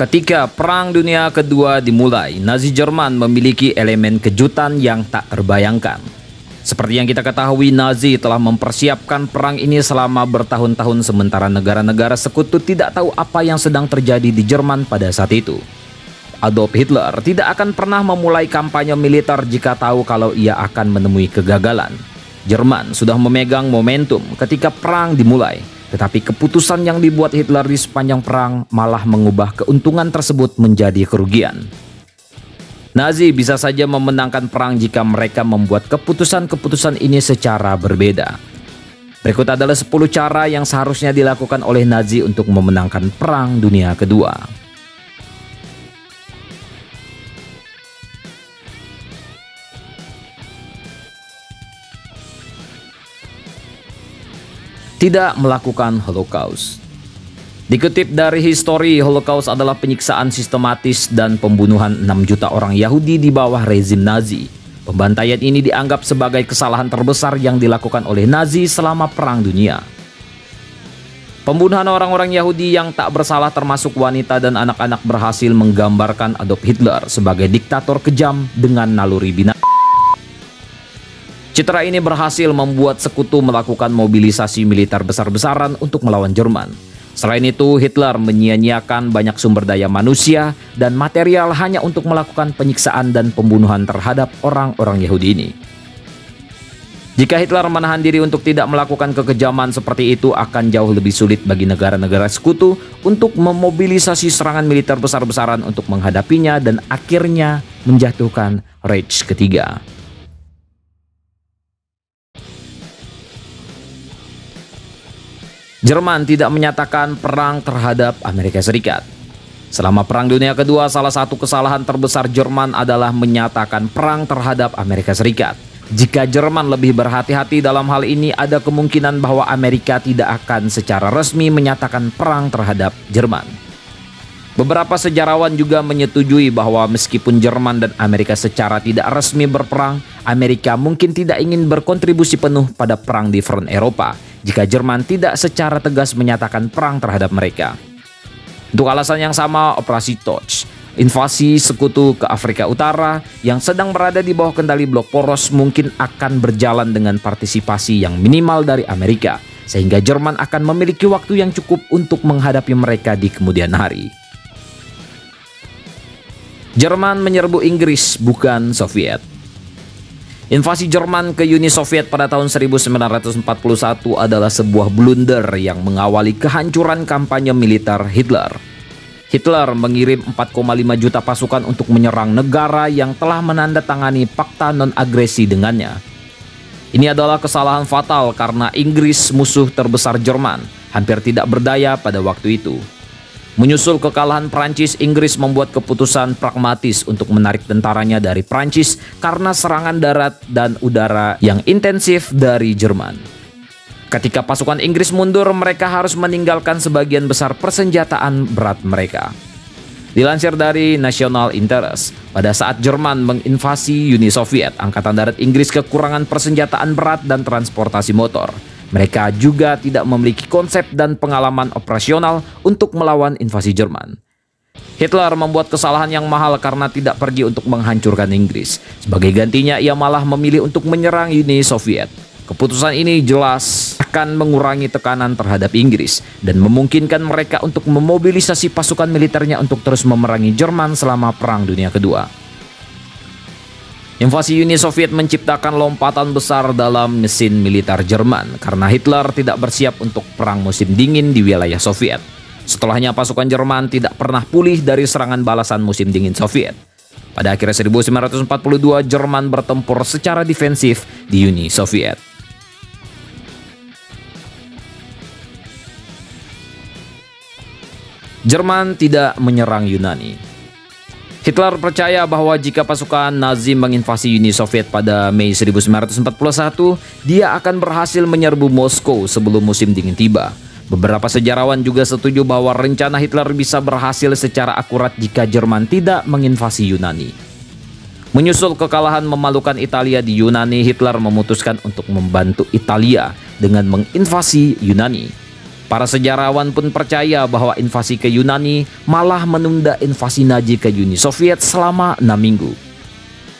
Ketika Perang Dunia Kedua dimulai, Nazi Jerman memiliki elemen kejutan yang tak terbayangkan. Seperti yang kita ketahui, Nazi telah mempersiapkan perang ini selama bertahun-tahun, sementara negara-negara sekutu tidak tahu apa yang sedang terjadi di Jerman pada saat itu. Adolf Hitler tidak akan pernah memulai kampanye militer jika tahu kalau ia akan menemui kegagalan. Jerman sudah memegang momentum ketika perang dimulai, tetapi keputusan yang dibuat Hitler di sepanjang perang malah mengubah keuntungan tersebut menjadi kerugian. Nazi bisa saja memenangkan perang jika mereka membuat keputusan-keputusan ini secara berbeda. Berikut adalah 10 cara yang seharusnya dilakukan oleh Nazi untuk memenangkan Perang Dunia Kedua. Tidak melakukan Holocaust. Dikutip dari History, Holocaust adalah penyiksaan sistematis dan pembunuhan 6 juta orang Yahudi di bawah rezim Nazi. Pembantaian ini dianggap sebagai kesalahan terbesar yang dilakukan oleh Nazi selama Perang Dunia. Pembunuhan orang-orang Yahudi yang tak bersalah termasuk wanita dan anak-anak berhasil menggambarkan Adolf Hitler sebagai diktator kejam dengan naluri binatang. Citra ini berhasil membuat sekutu melakukan mobilisasi militer besar-besaran untuk melawan Jerman. Selain itu, Hitler menyia-nyiakan banyak sumber daya manusia dan material hanya untuk melakukan penyiksaan dan pembunuhan terhadap orang-orang Yahudi ini. Jika Hitler menahan diri untuk tidak melakukan kekejaman seperti itu, akan jauh lebih sulit bagi negara-negara sekutu untuk memobilisasi serangan militer besar-besaran untuk menghadapinya dan akhirnya menjatuhkan Reich ketiga. Jerman tidak menyatakan perang terhadap Amerika Serikat. Selama Perang Dunia Kedua, salah satu kesalahan terbesar Jerman adalah menyatakan perang terhadap Amerika Serikat. Jika Jerman lebih berhati-hati dalam hal ini, ada kemungkinan bahwa Amerika tidak akan secara resmi menyatakan perang terhadap Jerman. Beberapa sejarawan juga menyetujui bahwa meskipun Jerman dan Amerika secara tidak resmi berperang, Amerika mungkin tidak ingin berkontribusi penuh pada perang di front Eropa jika Jerman tidak secara tegas menyatakan perang terhadap mereka. Untuk alasan yang sama, Operasi Toch, invasi sekutu ke Afrika Utara yang sedang berada di bawah kendali blok poros, mungkin akan berjalan dengan partisipasi yang minimal dari Amerika, sehingga Jerman akan memiliki waktu yang cukup untuk menghadapi mereka di kemudian hari. Jerman menyerbu Inggris, bukan Soviet. Invasi Jerman ke Uni Soviet pada tahun 1941 adalah sebuah blunder yang mengawali kehancuran kampanye militer Hitler. Hitler mengirim 4,5 juta pasukan untuk menyerang negara yang telah menandatangani fakta non-agresi dengannya. Ini adalah kesalahan fatal karena Inggris, musuh terbesar Jerman, hampir tidak berdaya pada waktu itu. Menyusul kekalahan Prancis, Inggris membuat keputusan pragmatis untuk menarik tentaranya dari Prancis karena serangan darat dan udara yang intensif dari Jerman. Ketika pasukan Inggris mundur, mereka harus meninggalkan sebagian besar persenjataan berat mereka. Dilansir dari National Interest, pada saat Jerman menginvasi Uni Soviet, Angkatan Darat Inggris kekurangan persenjataan berat dan transportasi motor. Mereka juga tidak memiliki konsep dan pengalaman operasional untuk melawan invasi Jerman. Hitler membuat kesalahan yang mahal karena tidak pergi untuk menghancurkan Inggris. Sebagai gantinya, ia malah memilih untuk menyerang Uni Soviet. Keputusan ini jelas akan mengurangi tekanan terhadap Inggris dan memungkinkan mereka untuk memobilisasi pasukan militernya untuk terus memerangi Jerman selama Perang Dunia Kedua. Invasi Uni Soviet menciptakan lompatan besar dalam mesin militer Jerman karena Hitler tidak bersiap untuk perang musim dingin di wilayah Soviet. Setelahnya, pasukan Jerman tidak pernah pulih dari serangan balasan musim dingin Soviet. Pada akhir 1942, Jerman bertempur secara defensif di Uni Soviet. Jerman tidak menyerang Yunani. Hitler percaya bahwa jika pasukan Nazi menginvasi Uni Soviet pada Mei 1941, dia akan berhasil menyerbu Moskow sebelum musim dingin tiba. Beberapa sejarawan juga setuju bahwa rencana Hitler bisa berhasil secara akurat jika Jerman tidak menginvasi Yunani. Menyusul kekalahan memalukan Italia di Yunani, Hitler memutuskan untuk membantu Italia dengan menginvasi Yunani. Para sejarawan pun percaya bahwa invasi ke Yunani malah menunda invasi Nazi ke Uni Soviet selama 6 minggu.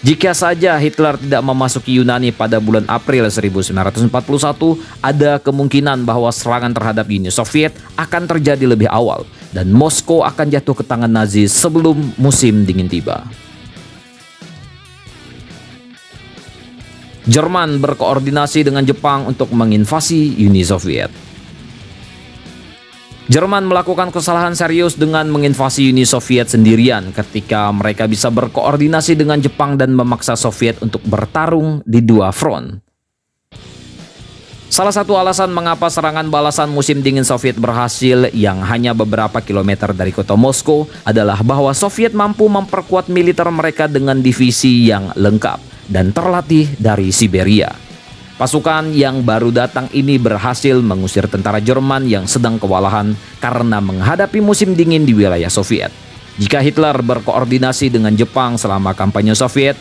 Jika saja Hitler tidak memasuki Yunani pada bulan April 1941, ada kemungkinan bahwa serangan terhadap Uni Soviet akan terjadi lebih awal dan Moskow akan jatuh ke tangan Nazi sebelum musim dingin tiba. Jerman berkoordinasi dengan Jepang untuk menginvasi Uni Soviet. Jerman melakukan kesalahan serius dengan menginvasi Uni Soviet sendirian ketika mereka bisa berkoordinasi dengan Jepang dan memaksa Soviet untuk bertarung di dua front. Salah satu alasan mengapa serangan balasan musim dingin Soviet berhasil yang hanya beberapa kilometer dari kota Moskow adalah bahwa Soviet mampu memperkuat militer mereka dengan divisi yang lengkap dan terlatih dari Siberia. Pasukan yang baru datang ini berhasil mengusir tentara Jerman yang sedang kewalahan karena menghadapi musim dingin di wilayah Soviet. Jika Hitler berkoordinasi dengan Jepang selama kampanye Soviet,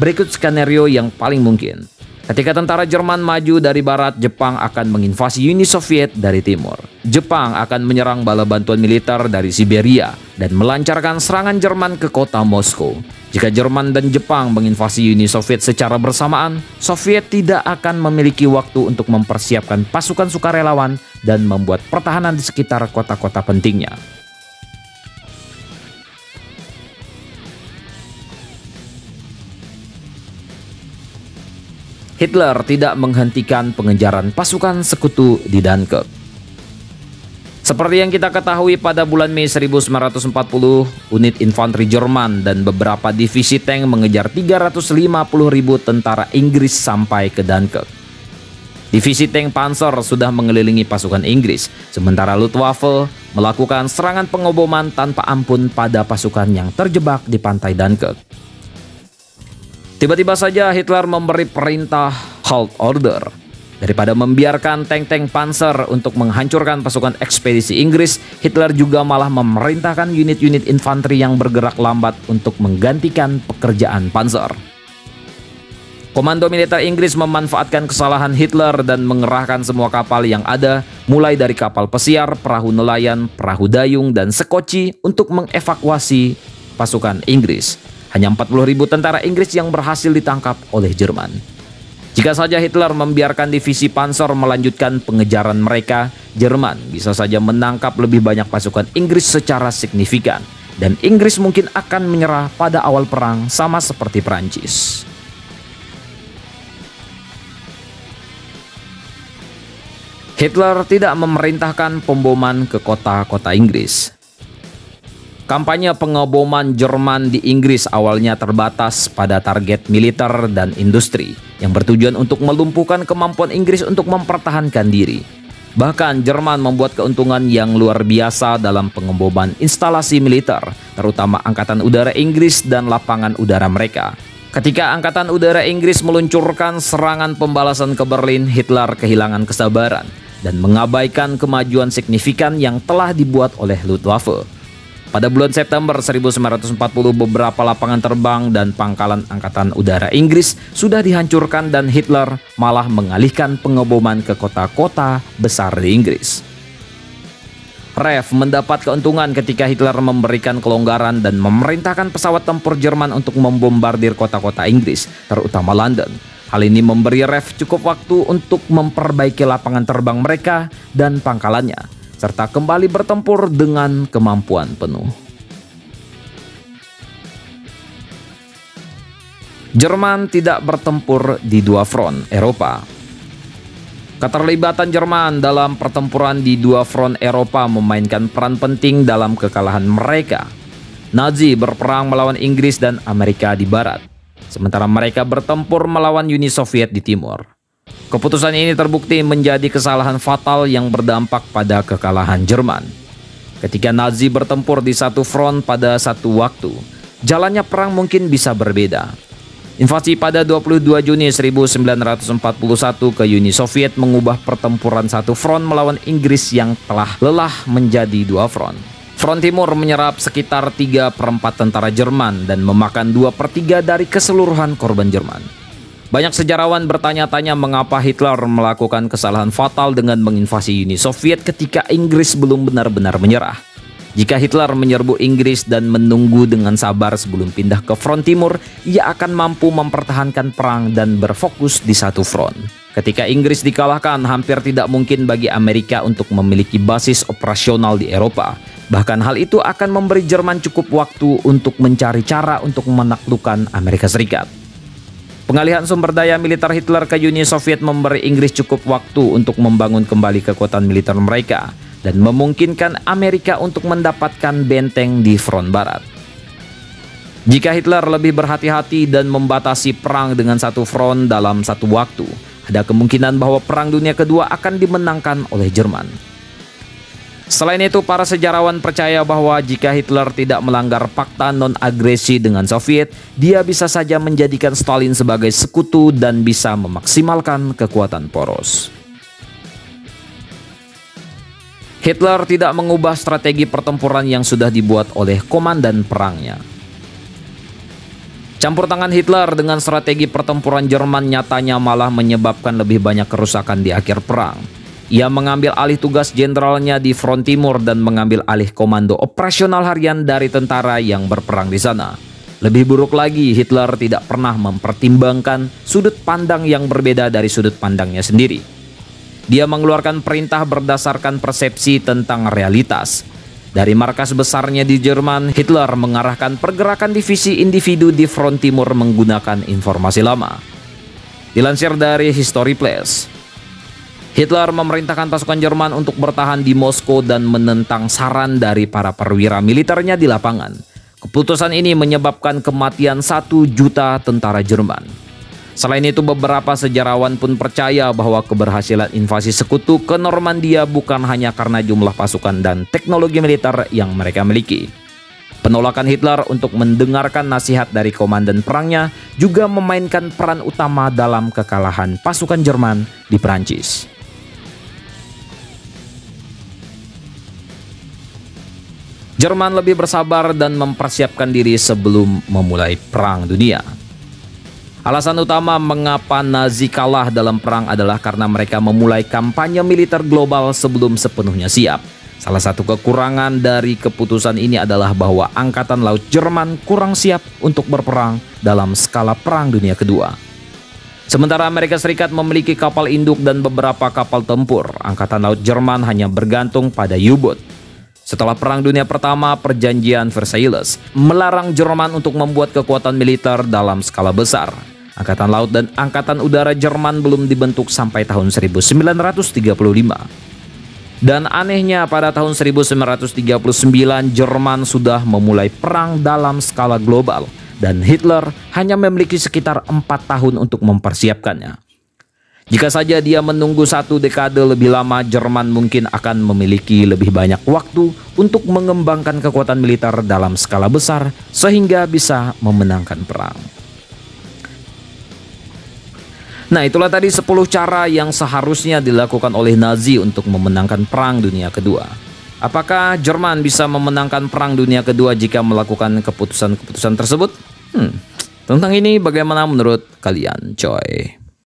berikut skenario yang paling mungkin. Ketika tentara Jerman maju dari barat, Jepang akan menginvasi Uni Soviet dari timur. Jepang akan menyerang bala bantuan militer dari Siberia dan melancarkan serangan Jerman ke kota Moskow. Jika Jerman dan Jepang menginvasi Uni Soviet secara bersamaan, Soviet tidak akan memiliki waktu untuk mempersiapkan pasukan sukarelawan dan membuat pertahanan di sekitar kota-kota pentingnya. Hitler tidak menghentikan pengejaran pasukan sekutu di Dunkirk. Seperti yang kita ketahui, pada bulan Mei 1940, unit infanteri Jerman dan beberapa divisi tank mengejar 350.000 tentara Inggris sampai ke Dunkirk. Divisi tank Panzer sudah mengelilingi pasukan Inggris, sementara Luftwaffe melakukan serangan pengoboman tanpa ampun pada pasukan yang terjebak di pantai Dunkirk. Tiba-tiba saja Hitler memberi perintah halt order. Daripada membiarkan tank-tank Panzer untuk menghancurkan pasukan ekspedisi Inggris, Hitler juga malah memerintahkan unit-unit infanteri yang bergerak lambat untuk menggantikan pekerjaan Panzer. Komando militer Inggris memanfaatkan kesalahan Hitler dan mengerahkan semua kapal yang ada, mulai dari kapal pesiar, perahu nelayan, perahu dayung, dan sekoci untuk mengevakuasi pasukan Inggris. Hanya 40.000 tentara Inggris yang berhasil ditangkap oleh Jerman. Jika saja Hitler membiarkan divisi Panzer melanjutkan pengejaran mereka, Jerman bisa saja menangkap lebih banyak pasukan Inggris secara signifikan. Dan Inggris mungkin akan menyerah pada awal perang sama seperti Perancis. Hitler tidak memerintahkan pemboman ke kota-kota Inggris. Kampanye pengeboman Jerman di Inggris awalnya terbatas pada target militer dan industri yang bertujuan untuk melumpuhkan kemampuan Inggris untuk mempertahankan diri. Bahkan Jerman membuat keuntungan yang luar biasa dalam pengeboman instalasi militer, terutama Angkatan Udara Inggris dan lapangan udara mereka. Ketika Angkatan Udara Inggris meluncurkan serangan pembalasan ke Berlin, Hitler kehilangan kesabaran dan mengabaikan kemajuan signifikan yang telah dibuat oleh Luftwaffe. Pada bulan September 1940, beberapa lapangan terbang dan pangkalan Angkatan Udara Inggris sudah dihancurkan dan Hitler malah mengalihkan pengeboman ke kota-kota besar di Inggris. RAF mendapat keuntungan ketika Hitler memberikan kelonggaran dan memerintahkan pesawat tempur Jerman untuk membombardir kota-kota Inggris, terutama London. Hal ini memberi RAF cukup waktu untuk memperbaiki lapangan terbang mereka dan pangkalannya, serta kembali bertempur dengan kemampuan penuh. Jerman tidak bertempur di dua front Eropa. Keterlibatan Jerman dalam pertempuran di dua front Eropa memainkan peran penting dalam kekalahan mereka. Nazi berperang melawan Inggris dan Amerika di barat, sementara mereka bertempur melawan Uni Soviet di timur. Keputusan ini terbukti menjadi kesalahan fatal yang berdampak pada kekalahan Jerman. Ketika Nazi bertempur di satu front pada satu waktu, jalannya perang mungkin bisa berbeda. Invasi pada 22 Juni 1941 ke Uni Soviet mengubah pertempuran satu front melawan Inggris yang telah lelah menjadi dua front. Front Timur menyerap sekitar 3/4 tentara Jerman dan memakan 2/3 dari keseluruhan korban Jerman. Banyak sejarawan bertanya-tanya mengapa Hitler melakukan kesalahan fatal dengan menginvasi Uni Soviet ketika Inggris belum benar-benar menyerah. Jika Hitler menyerbu Inggris dan menunggu dengan sabar sebelum pindah ke front timur, ia akan mampu mempertahankan perang dan berfokus di satu front. Ketika Inggris dikalahkan, hampir tidak mungkin bagi Amerika untuk memiliki basis operasional di Eropa. Bahkan hal itu akan memberi Jerman cukup waktu untuk mencari cara untuk menaklukkan Amerika Serikat. Pengalihan sumber daya militer Hitler ke Uni Soviet memberi Inggris cukup waktu untuk membangun kembali kekuatan militer mereka dan memungkinkan Amerika untuk mendapatkan benteng di front barat. Jika Hitler lebih berhati-hati dan membatasi perang dengan satu front dalam satu waktu, ada kemungkinan bahwa Perang Dunia Kedua akan dimenangkan oleh Jerman. Selain itu, para sejarawan percaya bahwa jika Hitler tidak melanggar fakta non-agresi dengan Soviet, dia bisa saja menjadikan Stalin sebagai sekutu dan bisa memaksimalkan kekuatan poros. Hitler tidak mengubah strategi pertempuran yang sudah dibuat oleh komandan perangnya. Campur tangan Hitler dengan strategi pertempuran Jerman nyatanya malah menyebabkan lebih banyak kerusakan di akhir perang. Ia mengambil alih tugas jenderalnya di front timur dan mengambil alih komando operasional harian dari tentara yang berperang di sana. Lebih buruk lagi, Hitler tidak pernah mempertimbangkan sudut pandang yang berbeda dari sudut pandangnya sendiri. Dia mengeluarkan perintah berdasarkan persepsi tentang realitas. Dari markas besarnya di Jerman, Hitler mengarahkan pergerakan divisi individu di front timur menggunakan informasi lama. Dilansir dari History Place, Hitler memerintahkan pasukan Jerman untuk bertahan di Moskow dan menentang saran dari para perwira militernya di lapangan. Keputusan ini menyebabkan kematian 1 juta tentara Jerman. Selain itu, beberapa sejarawan pun percaya bahwa keberhasilan invasi sekutu ke Normandia bukan hanya karena jumlah pasukan dan teknologi militer yang mereka miliki. Penolakan Hitler untuk mendengarkan nasihat dari komandan perangnya juga memainkan peran utama dalam kekalahan pasukan Jerman di Prancis. Jerman lebih bersabar dan mempersiapkan diri sebelum memulai Perang Dunia. Alasan utama mengapa Nazi kalah dalam perang adalah karena mereka memulai kampanye militer global sebelum sepenuhnya siap. Salah satu kekurangan dari keputusan ini adalah bahwa Angkatan Laut Jerman kurang siap untuk berperang dalam skala Perang Dunia Kedua. Sementara Amerika Serikat memiliki kapal induk dan beberapa kapal tempur, Angkatan Laut Jerman hanya bergantung pada U-boat. Setelah Perang Dunia Pertama, Perjanjian Versailles melarang Jerman untuk membuat kekuatan militer dalam skala besar. Angkatan Laut dan Angkatan Udara Jerman belum dibentuk sampai tahun 1935. Dan anehnya, pada tahun 1939 Jerman sudah memulai perang dalam skala global dan Hitler hanya memiliki sekitar 4 tahun untuk mempersiapkannya. Jika saja dia menunggu 1 dekade lebih lama, Jerman mungkin akan memiliki lebih banyak waktu untuk mengembangkan kekuatan militer dalam skala besar sehingga bisa memenangkan perang. Nah, itulah tadi 10 cara yang seharusnya dilakukan oleh Nazi untuk memenangkan Perang Dunia Kedua. Apakah Jerman bisa memenangkan Perang Dunia Kedua jika melakukan keputusan-keputusan tersebut? Tentang ini bagaimana menurut kalian, coy?